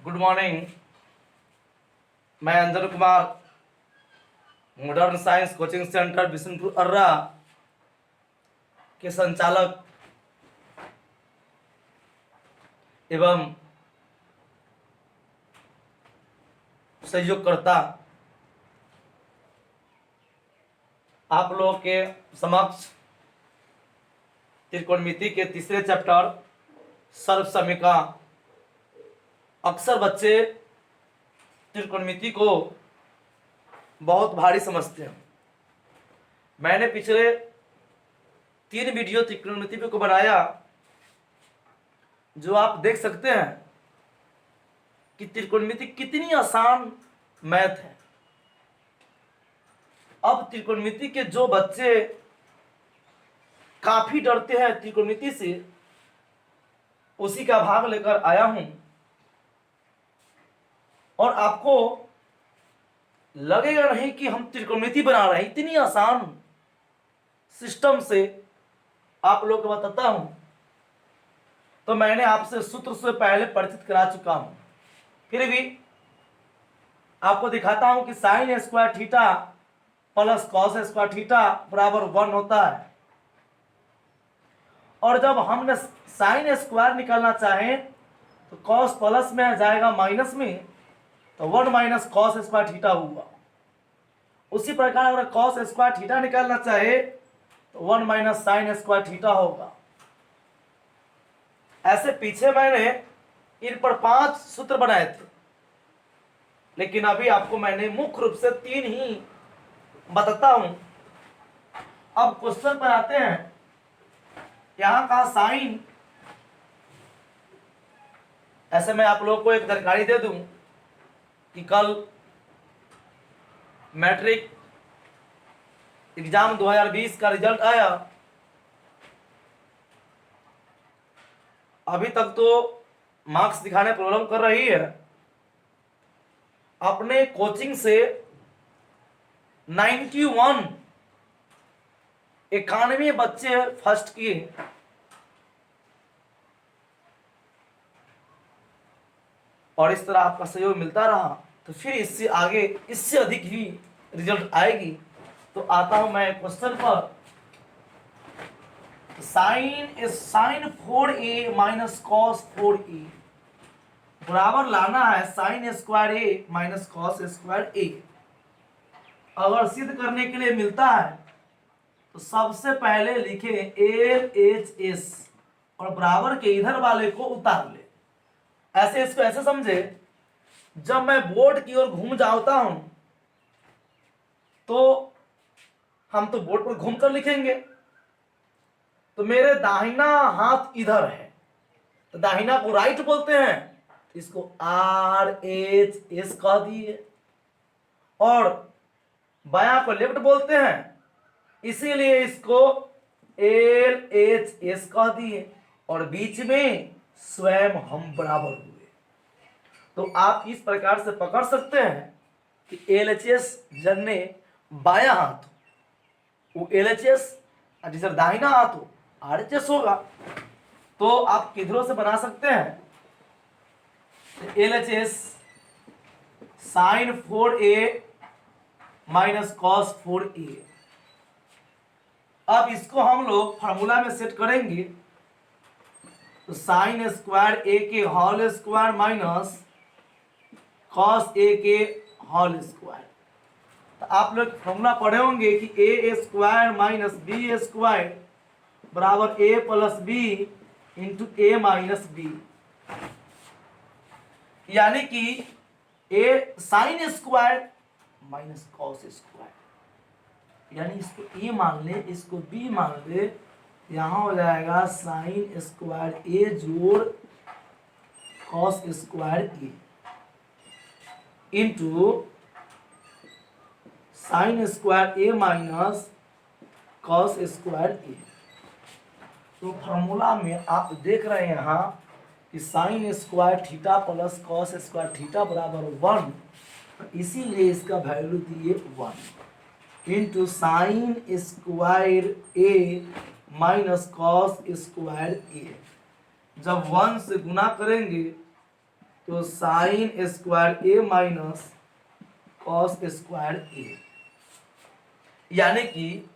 Good morning. मैं Anjan Kumar modern science coaching centre Bishanpur Arrah के संचालक एवं सहयोगकर्ता आप लोगों के समक्ष त्रिकोणमिति के तीसरे चैप्टर सर्वसमीका। अक्सर बच्चे त्रिकोणमिति को बहुत भारी समझते हैं। मैंने पिछले 3 वीडियो त्रिकोणमिति पे को बनाया, जो आप देख सकते हैं कि त्रिकोणमिति कितनी आसान मैथ है। अब त्रिकोणमिति के जो बच्चे काफी डरते हैं त्रिकोणमिति से, उसी का भाग लेकर आया हूं। और आपको लगेगा नहीं कि हम त्रिकोणमिति बना रहे हैं, इतनी आसान सिस्टम से आप लोग को बताता हूं। तो मैंने आपसे सूत्र से पहले परिचित करा चुका हूं, फिर भी आपको दिखाता हूं कि sine square theta plus cos square theta बराबर 1 होता है। और जब हमने साइन स्क्वायर निकालना चाहें तो कॉस प्लस में आ जाएगा माइनस में, तो 1 माइनस कॉस स्क्वायर थीटा हुआ। उसी प्रकार अगर कॉस स्क्वायर थीटा निकालना चाहे तो 1 माइनस साइन स्क्वायर थीटा होगा। ऐसे पीछे मैंने इन पर 5 सूत्र बनाए थे, लेकिन अभी आपको मैंने मुख्य रूप से 3 ही बताता हूं। अब क्वेश्चन पर आते हैं। यहां का साइन, ऐसे मैं आप लोगों को एक जानकारी दे दूं कि कल मैट्रिक एग्जाम 2020 का रिजल्ट आया। अभी तक तो मार्क्स दिखाने प्रॉब्लम कर रही है। अपने कोचिंग से 91 बच्चे फर्स्ट किए। और इस तरह आपका सहयोग मिलता रहा तो फिर इससे आगे इससे अधिक ही रिजल्ट आएगी। तो आता हूं मैं क्वेश्चन पर। Sign 4a minus cos 4a बराबर लाना है sign square A minus cos square ए। अगर सिद्ध करने के लिए मिलता है तो सबसे पहले लिखे LHS और बराबर के इधर वाले को उतार ले। ऐसे इसको ऐसे समझे, जब मैं बोर्ड की ओर घूम जाता हूं तो हम तो बोर्ड पर घूमकर लिखेंगे। तो मेरे दाहिना हाथ इधर है तो दाहिना को राइट बोलते हैं, इसको RHS कह दिए। और बायां को लेफ्ट बोलते हैं, इसीलिए इसको LHS कह दिए। और बीच में स्वयं हम बराबर हुए। तो आप इस प्रकार से पकड़ सकते हैं कि LHS जन्ने बायां हाथ वो LHS, जिसका दाहिना हाथ हो RHS होगा। तो आप किधरों से बना सकते हैं LHS sign 4a minus cos 4a। अब इसको हम लोग फार्मूला में सेट करेंगे। तो साइन स्क्वायर ए के whole square minus cos A के होल स्क्वायर। तो आप लोग फॉर्मूला पढ़े होंगे कि A square minus B square बराबर A plus B into A minus B. यानी कि A sine square minus cos square, यानी इसको ए मान ले, इसको बी मान ले। यहां हो जाएगा साइन स्क्वायर ए जोड़ cos square A into sine square A minus cos square A. तो फॉर्मूला में आप देख रहे हैं यहां कि sine square theta plus cos square theta बराबर 1, इसीलिए इसका वैल्यू दिए 1 into sine square A minus cos square A. जब 1 से गुना करेंगे तो sine square A minus cos square ए, यानी कि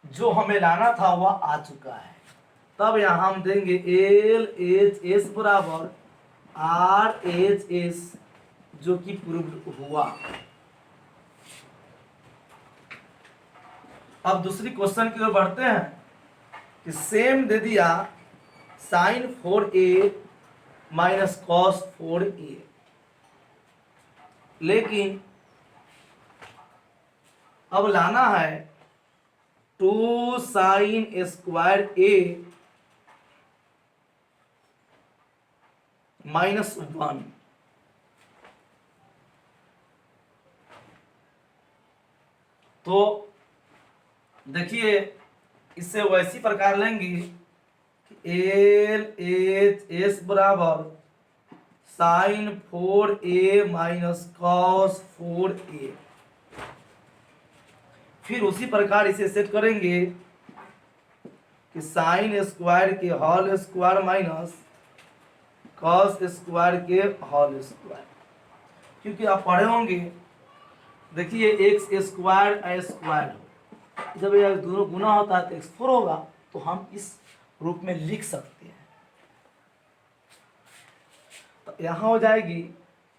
जो हमें लाना था वह आ चुका है। तब यहां हम देंगे एल एच एस बराबर आर एच एस, जो कि प्रूव्ड हुआ। अब दूसरी क्वेश्चन की ओर बढ़ते हैं कि सेम दे दिया sign 4a minus cos 4a, लेकिन अब लाना है 2 साइन स्क्वायर a माइनस 1। तो देखिए इससे वैसी प्रकार लेंगे कि एल एच एस बराबर sine 4a minus cos 4a। फिर उसी प्रकार इसे सेट करेंगे कि साइन स्क्वायर के whole square minus cos square के होल स्क्वायर, क्योंकि आप पढ़े होंगे, देखिए एक्स स्क्वायर ए स्क्वायर, जब ये दोनों गुना होता है तो x4 होगा, तो हम इस रूप में लिख सकते हैं। तो यहाँ हो जाएगी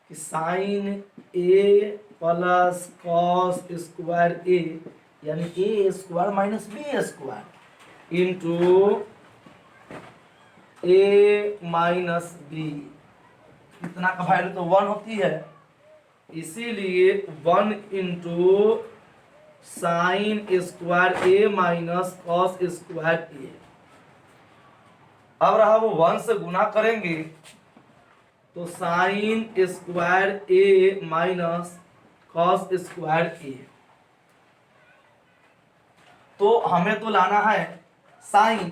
कि sine a plus cos square a, यानी a square minus b square into a minus b, इतना का वैल्यू तो 1 होती है, इसीलिए 1 into sine square A minus cos square ए। अब रहा वो 1 से गुना करेंगे तो sine square A minus cos square A. तो हमें तो लाना है साइन,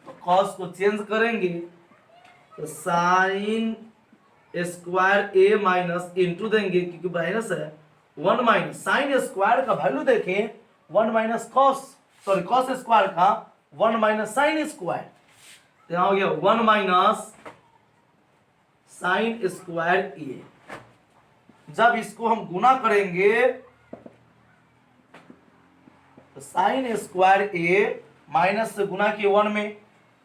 तो कॉस को चेंज करेंगे तो sine square A minus into देंगे, क्योंकि माइनस है, 1 माइनस साइन स्क्वायर का वैल्यू देखें 1 minus cos, sorry cos square का 1 माइनस साइन स्क्वायर, तो यहां हो गया 1 माइनस साइन स्क्वायर ए। जब इसको हम गुना करेंगे तो साइन स्क्वायर ए माइनस से गुना किए 1 में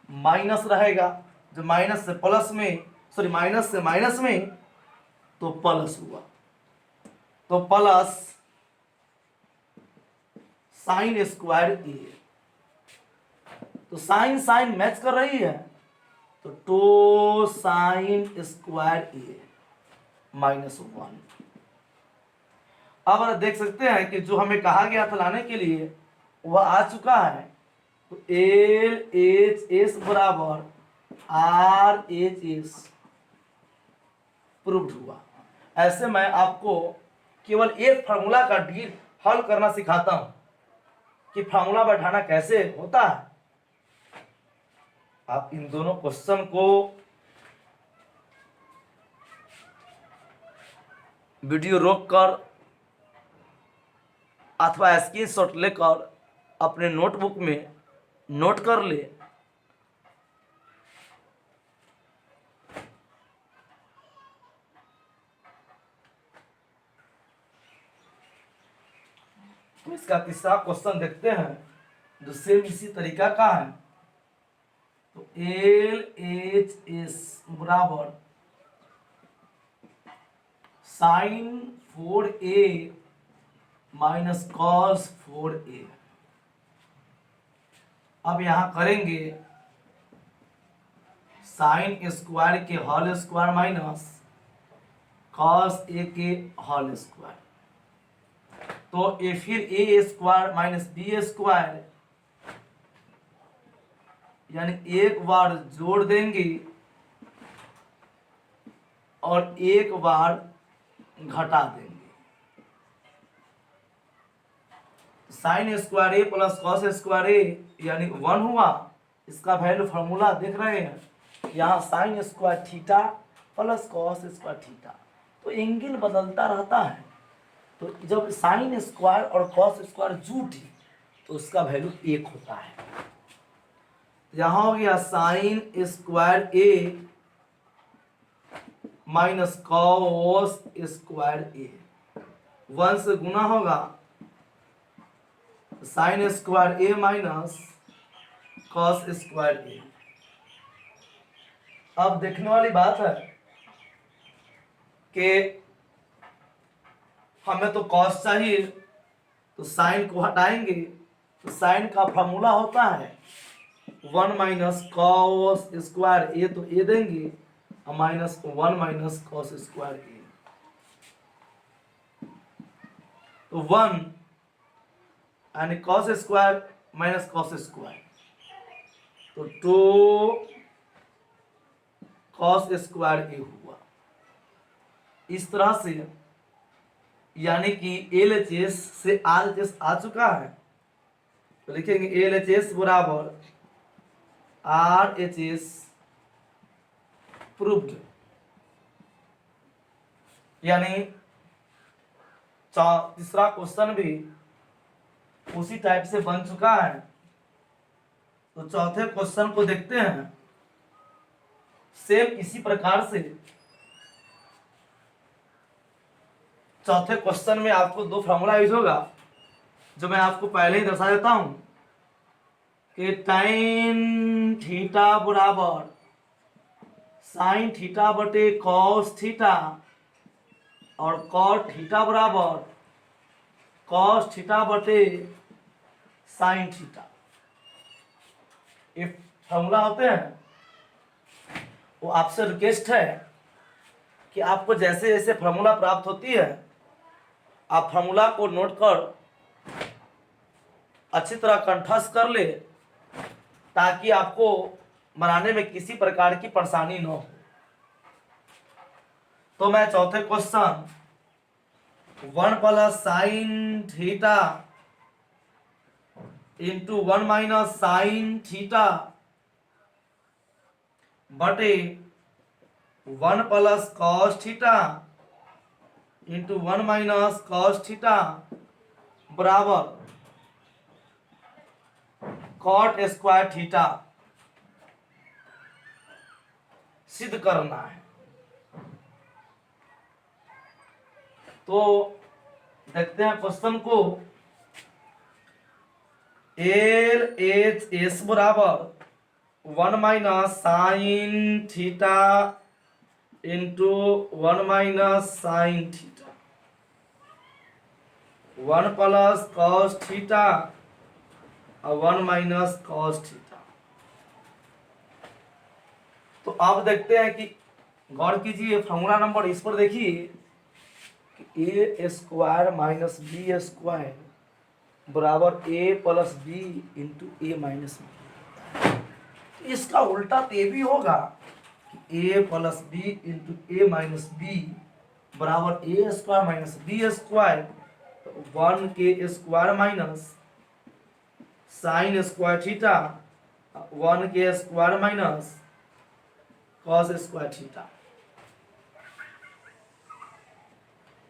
माइनस रहेगा, जब माइनस से प्लस में, सॉरी माइनस से माइनस में, तो प्लस हुआ, तो प्लस साइन स्क्वायर ए। तो साइन साइन मैच कर रही है, तो 2 साइन स्क्वायर ए माइनस 1। अब देख सकते हैं कि जो हमें कहा गया था लाने के लिए वह आ चुका है। तो एल एच एस बराबर आर एच एस प्रूव्ड हुआ। ऐसे मैं आपको केवल एक फार्मूला का डील हल करना सिखाता हूं कि फार्मूला बैठाना कैसे होता है। आप इन दोनों क्वेश्चन को वीडियो रोककर अथवा स्क्रीनशॉट लेकर अपने नोटबुक में नोट कर ले। तो इसका तीसरा क्वेश्चन देखते हैं जो सेम इसी तरीका का है। तो एल एच एस बराबर sine 4a minus cos 4a। अब यहां करेंगे साइन स्क्वायर के whole square minus cos A के होल स्क्वायर, तो ये फिर A square minus B square, यानी एक बार जोड़ देंगे और एक बार घटा देंगे। Sign square A plus cos square ए यानी 1 हुआ। इसका वैल्यू फॉर्मूला देख रहे हैं, यहाँ sine square theta plus cos square theta, तो एंगल बदलता रहता है। तो जब साइन स्क्वायर और कॉस स्क्वायर जुटे तो उसका वैल्यू 1 होता है। यहाँ हो गया sign square A minus cos square ए, 1 से गुना होगा sign square A minus cos square ए। अब देखने वाली बात है कि हमें तो कॉस चाहिए, तो साइन को हटाएंगे, तो साइन का फॉर्मूला होता है 1 माइनस कॉस स्क्वायर ए, तो ए देंगे और minus 1 minus cos square A, तो 1 यानी cos square minus cos square, तो 2 कॉस स्क्वायर ए हुआ। इस तरह से यानी कि LHS से RHS आ चुका है, तो लिखेंगे LHS बराबर RHS प्रूव्ड। यानी तीसरा क्वेश्चन भी उसी टाइप से बन चुका है। तो चौथे क्वेश्चन को देखते हैं। सेम इसी प्रकार से चौथे क्वेश्चन में आपको दो फॉर्मूला यूज होगा, जो मैं आपको पहले ही दर्शा देता हूं कि tan थीटा बराबर साइन थीटा बटे कॉस थीटा और कॉट थीटा बराबर कॉस थीटा बटे साइन थीटा। ये फॉर्मूला होते हैं। वो आपसे रिक्वेस्ट है कि आपको जैसे जैसे फॉर्मूला प्राप्त होती है, आप फॉर्मूला को नोट कर अच्छी तरह कंठस्थ कर ले, ताकि आपको बनाने में किसी प्रकार की परेशानी न हो। तो मैं चौथे question 1 plus sine theta into 1 minus sine theta बटे 1 plus cos theta into 1 minus cos theta बराबर कॉट स्क्वायर थीटा सिद्ध करना है। तो देखते हैं क्वेश्चन को। LHS बराबर 1 minus sign theta into 1 minus sine theta 1 plus cos theta और 1 माइनस कॉस थीटा। तो आप देखते हैं कि गौर कीजिए, फॉर्मूला नंबर इस पर देखिए कि A square minus B square बराबर A plus B into A minus B. इसका उल्टा तो ये भी होगा कि ए plus B into A minus B बराबर A square minus B square, 1 के square minus sine square theta 1 के square minus cos square theta.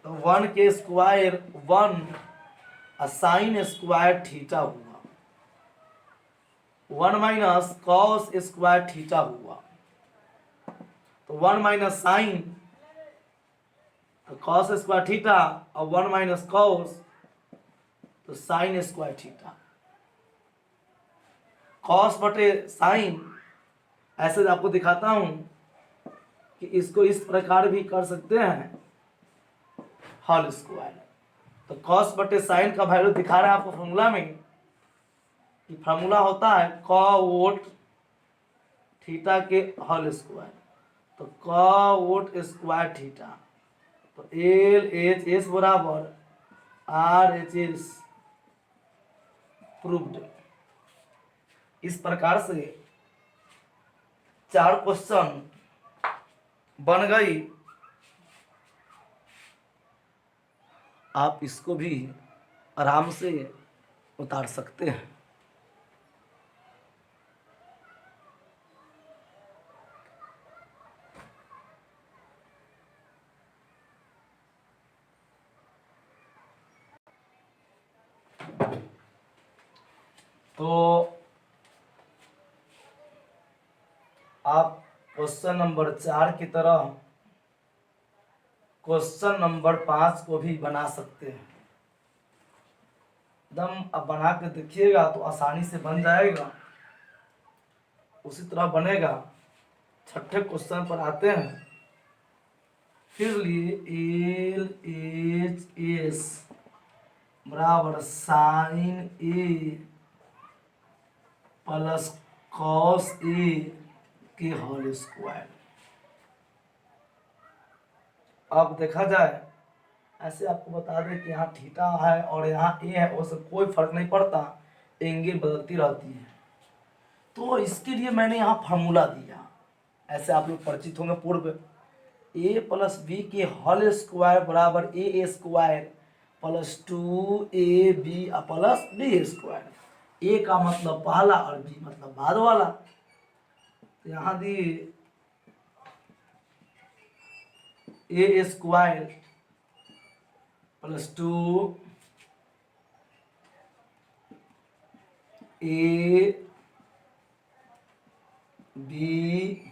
तो 1 के स्क्वायर 1 साइन स्क्वायर थीटा हुआ, 1 माइनस कॉस स्क्वायर थीटा हुआ, तो 1 माइनस साइन तो cos square theta और 1 माइनस कॉस तो साइन स्क्वायर थीटा। कॉस बटे साइन ऐसे आपको दिखाता हूं कि इसको इस प्रकार भी कर सकते हैं, होल स्क्वायर। तो कॉस बटे साइन का वैल्यू दिखा रहा है आपको फॉर्मूला में, कि फॉर्मूला होता है कॉट थीटा के होल स्क्वायर, तो कॉट स्क्वायर थीटा, तो LHS बराबर RHS प्रूव्ड। इस प्रकार से 4 क्वेश्चन बन गई। आप इसको भी आराम से उतार सकते हैं। तो आप क्वेश्चन नंबर 4 की तरह क्वेश्चन नंबर 5 को भी बना सकते हैं एकदम। अब बना के देखिएगा तो आसानी से बन जाएगा, उसी तरह बनेगा। छठे क्वेश्चन पर आते हैं। फिर लिए एल एच एस बराबर sign A plus cos A के होल स्क्वायर। अब देखा जाए, ऐसे आपको बता दें कि यहाँ थीटा है और यहाँ ए है, उससे कोई फर्क नहीं पड़ता, एंगल बदलती रहती है। तो इसके लिए मैंने यहाँ फार्मूला दिया, ऐसे आप लोग परिचित होंगे पूर्व। ए प्लस बी के होल स्क्वायर बराबर A square plus 2ab plus B square. A का मतलब पहला और बी मतलब बाद वाला। तो यहाँ दिए A square plus 2 A B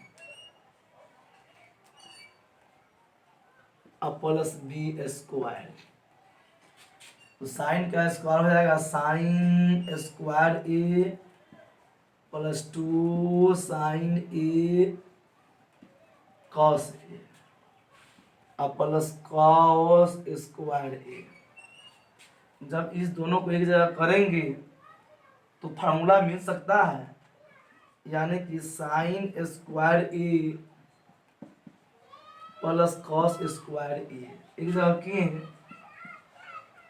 plus B square. तो साइन का स्क्वायर हो जाएगा sine square A plus 2 sine A cos A plus cos square A. जब इस दोनों को एक जगह करेंगे तो फार्मूला मिल सकता है, यानी कि sine square A plus cos square ए एक जगह किए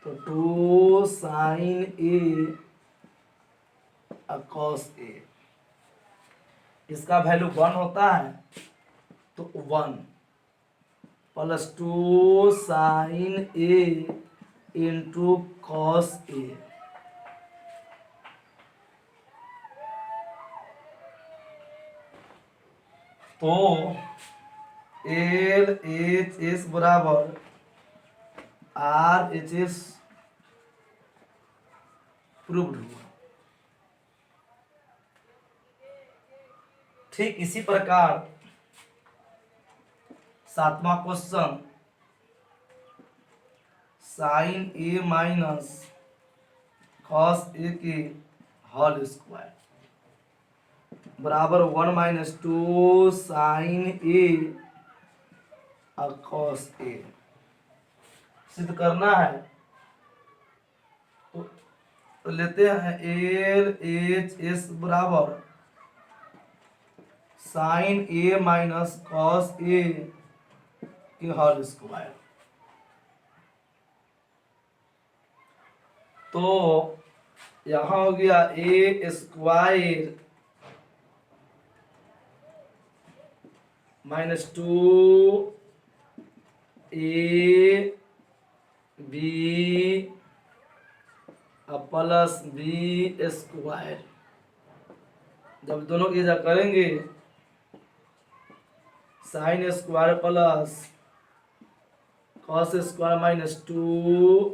तो 2 साइन ए कॉस ए। इसका वैल्यू 1 होता है तो 1 plus 2 sine A into cos A. तो एल एच एस बराबर आर एच एस प्रूव्ड हुआ। ठीक इसी प्रकार 7वां question sign A minus cos A के होल स्क्वायर बराबर 1 माइनस 2 साइन ए कॉस ए सिद्ध करना है। तो लेते हैं एल एच एस बराबर sign A minus cos A के होल स्क्वायर। तो यहां हो गया ए square minus 2 A B plus B square. जब दोनों की जगह करेंगे sine square plus cos square minus 2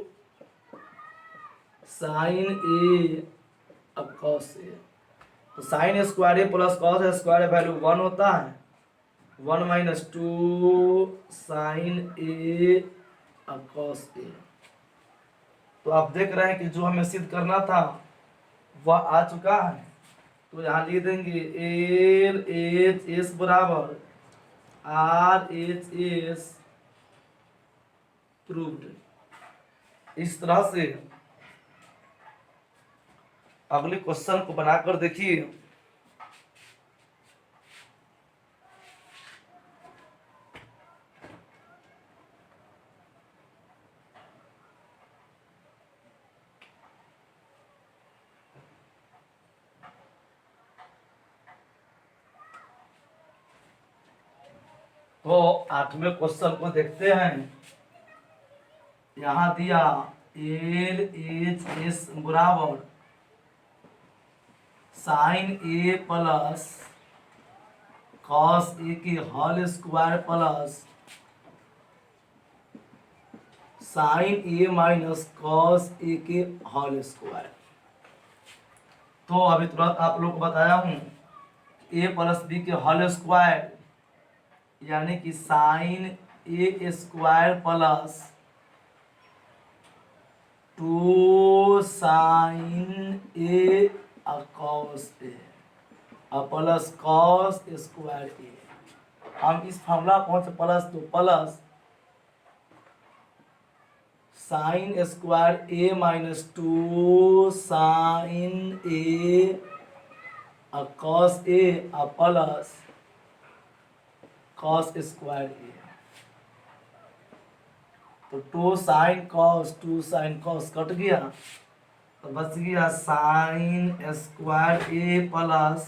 sine A cos A. तो sine square A plus cos square value 1 होता है, 1 minus 2 sine A cos A. तो आप देख रहे हैं कि जो हमें सिद्ध करना था वह आ चुका है। तो यहाँ लिख देंगे एल एच एस बराबर आर एच एस प्रूव्ड। इस तरह से अगले क्वेश्चन को बनाकर देखिए। तो 8वें क्वेश्चन को देखते हैं। यहां दिया एल एच एस बराबर sign A plus cos A के whole square plus sign A minus cos A के होल स्क्वायर। तो अभी तुरंत आप लोग को बताया हूं ए प्लस बी के होल स्क्वायर यानी कि sign A square plus 2 sine A cos A plus cos square ए। हम इस फॉर्मूला पहुंचे प्लस तो plus sine square A minus 2 sine A cos A plus cos square A. तो 2 साइन कॉस कट गया तो बच गया sign square A plus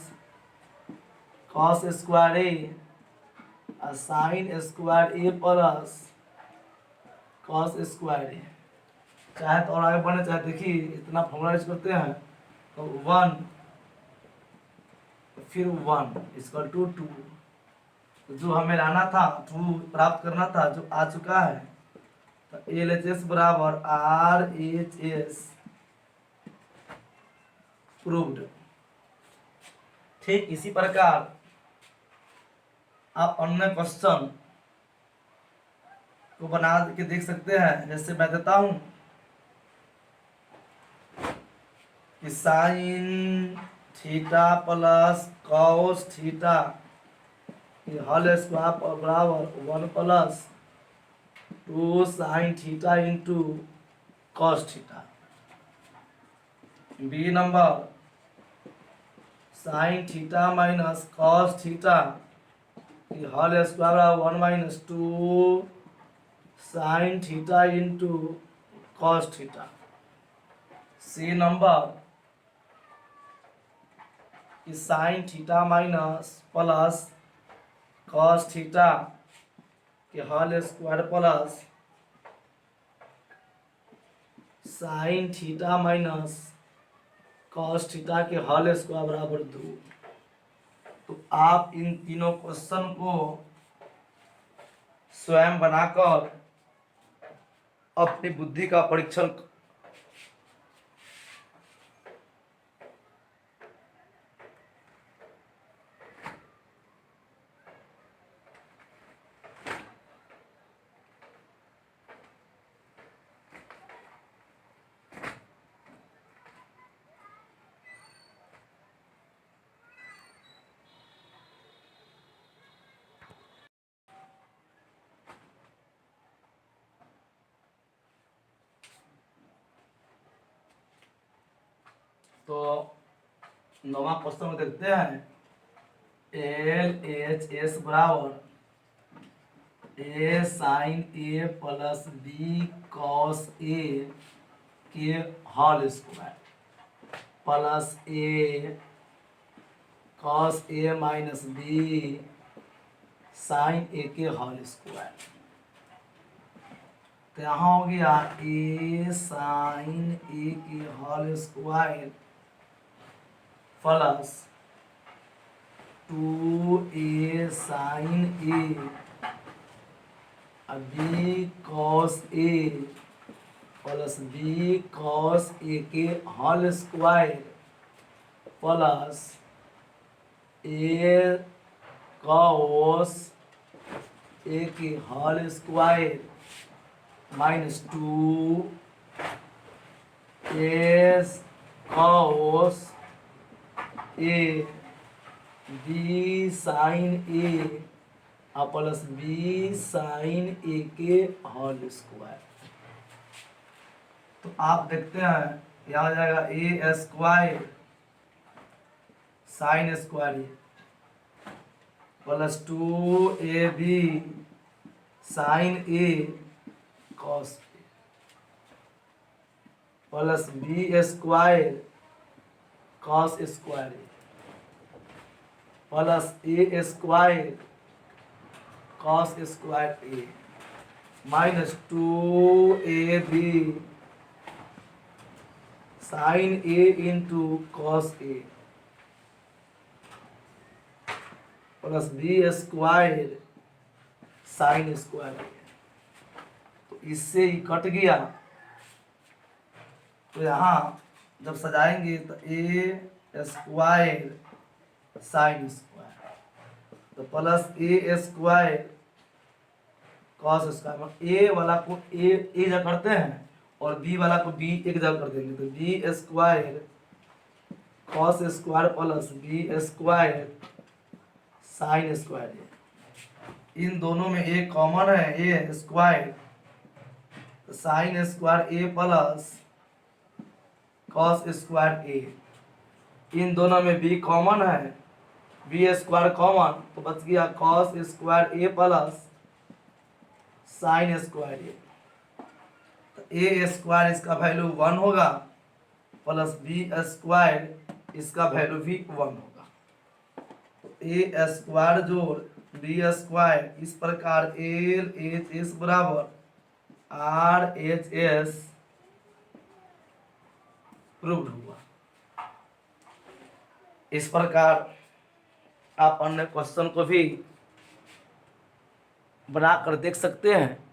cos square ए और sign square A plus cos square ए। चाहे तो और आगे बढ़े, चाहे देखिए इतना फॉर्मूला यूज करते हैं तो 1 फिर 1 इक्वल टू 2। जो हमें लाना था 2 प्राप्त करना था जो आ चुका है। तो LHS बराबर RHS प्रूव्ड। ठीक इसी प्रकार आप अन्य क्वेश्चन को बना के देख सकते हैं। जैसे मैं देता हूं कि sine theta plus cos theta whole square बराबर 1 plus 2 sine theta into cos theta. B number sine theta minus cos theta whole square बराबर 1 minus 2 sine theta into cos theta. C number sine theta minus plus cos theta के whole square plus sine theta minus cos theta के whole square बराबर 2। तो आप इन तीनों question को स्वयं बनाकर अपनी बुद्धि का परीक्षण तो 9वां क्वेश्चन में देखते हैं। LHS बराबर ए sine A plus B cos A के whole square plus A cos A minus B sine A के होल स्क्वायर। तो यहाँ हो गया ए साइन ए के whole square plus 2a sine A B cos A plus B cos A के whole square plus A cos A के whole square minus 2 S cos A B sine A plus B sine A के whole square. तो आप देखते हैं यहाँ हो जाएगा A square sine square plus 2ab sine A cos A plus B square cos square plus A square cos square A minus 2ab sine A into cos A plus B square sine square A. तो इससे ही cut गया। तो यहाँ जब सजाएंगे तो A square sine square तो plus A square cos square, ए वाला को ए एक जगह करते हैं और बी वाला को बी एक जगह कर देंगे, तो B square cos square plus B square sine square A. इन दोनों में ए कॉमन है, A square sine square A plus cos square A. इन दोनों में बी कॉमन है, बी स्क्वायर कॉमन, तो बच गया cos square A plus sine square A. तो ए स्क्वायर इसका वैल्यू 1 होगा प्लस बी स्क्वायर इसका वैल्यू भी 1 होगा। तो ए स्क्वायर जोड़ बी स्क्वायर, इस प्रकार एल एच एस बराबर आर एच एस प्रूव्ड हुआ। इस प्रकार आप अन्य क्वेश्चन को भी बना कर देख सकते हैं।